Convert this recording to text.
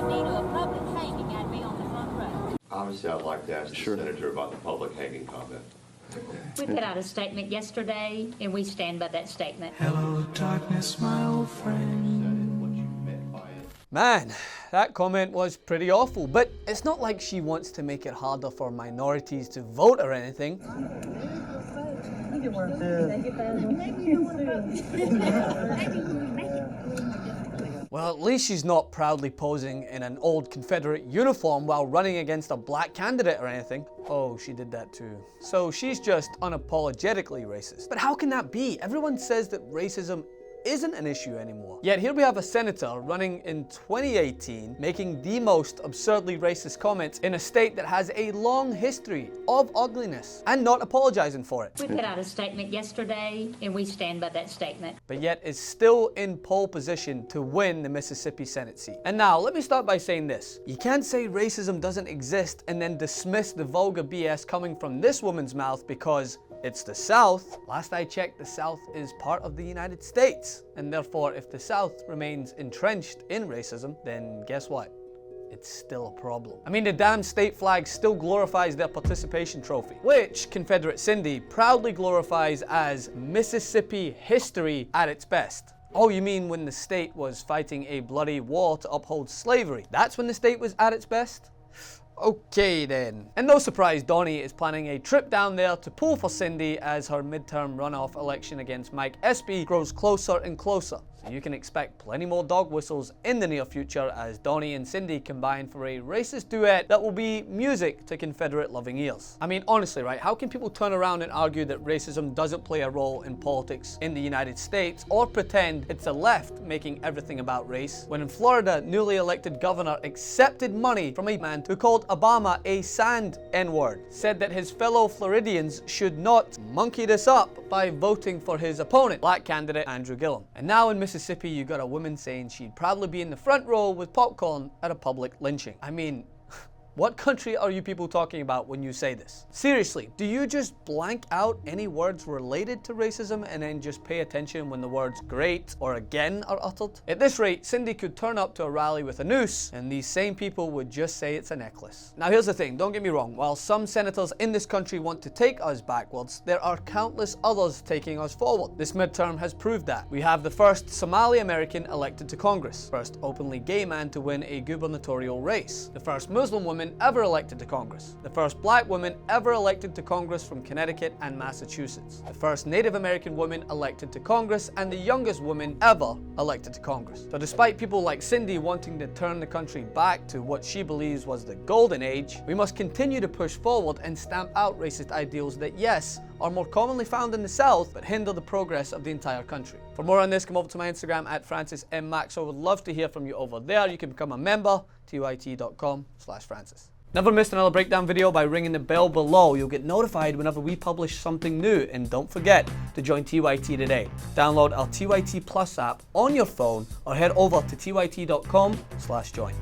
would need a public hanging, I'd be on the front row. Obviously, I'd like to ask the Senator about the public hanging comment. We put out a statement yesterday, and we stand by that statement. Hello, darkness, my old friend. Man, that comment was pretty awful, but it's not like she wants to make it harder for minorities to vote or anything. Well, at least she's not proudly posing in an old Confederate uniform while running against a black candidate or anything. Oh, she did that too. So she's just unapologetically racist. But how can that be? Everyone says that racism isn't an issue anymore. Yet here we have a senator running in 2018 making the most absurdly racist comments in a state that has a long history of ugliness and not apologizing for it. We put out a statement yesterday, and we stand by that statement. But yet is still in pole position to win the Mississippi Senate seat. And now, let me start by saying this. You can't say racism doesn't exist and then dismiss the vulgar BS coming from this woman's mouth because it's the South. Last I checked, the South is part of the United States. And therefore, if the South remains entrenched in racism, then guess what? It's still a problem. I mean, the damn state flag still glorifies their participation trophy, which Confederate Cindy proudly glorifies as Mississippi history at its best. Oh, you mean when the state was fighting a bloody war to uphold slavery? That's when the state was at its best? Okay then. And no surprise, Donnie is planning a trip down there to pull for Cindy as her midterm runoff election against Mike Espy grows closer and closer. So you can expect plenty more dog whistles in the near future as Donnie and Cindy combine for a racist duet that will be music to Confederate loving ears. I mean, honestly, right, how can people turn around and argue that racism doesn't play a role in politics in the United States or pretend it's the left making everything about race when in Florida, newly elected governor accepted money from a man who called Obama a sand N-word, said that his fellow Floridians should not monkey this up by voting for his opponent, black candidate Andrew Gillum. And now in Mississippi, you got a woman saying she'd probably be in the front row with popcorn at a public lynching. I mean, what country are you people talking about when you say this? Seriously, do you just blank out any words related to racism and then just pay attention when the words great or again are uttered? At this rate, Cindy could turn up to a rally with a noose and these same people would just say it's a necklace. Now here's the thing, don't get me wrong, while some senators in this country want to take us backwards, there are countless others taking us forward. This midterm has proved that. We have the first Somali American elected to Congress, first openly gay man to win a gubernatorial race, the first Muslim woman ever elected to Congress, the first black woman ever elected to Congress from Connecticut and Massachusetts, the first Native American woman elected to Congress, and the youngest woman ever elected to Congress. So despite people like Cindy wanting to turn the country back to what she believes was the golden age, we must continue to push forward and stamp out racist ideals that, yes, are more commonly found in the South, but hinder the progress of the entire country. For more on this, come over to my Instagram at FrancisMMax. I would love to hear from you over there. You can become a member, tyt.com/Francis. Never missed another breakdown video by ringing the bell below. You'll get notified whenever we publish something new. And don't forget to join TYT today. Download our TYT Plus app on your phone or head over to tyt.com/join.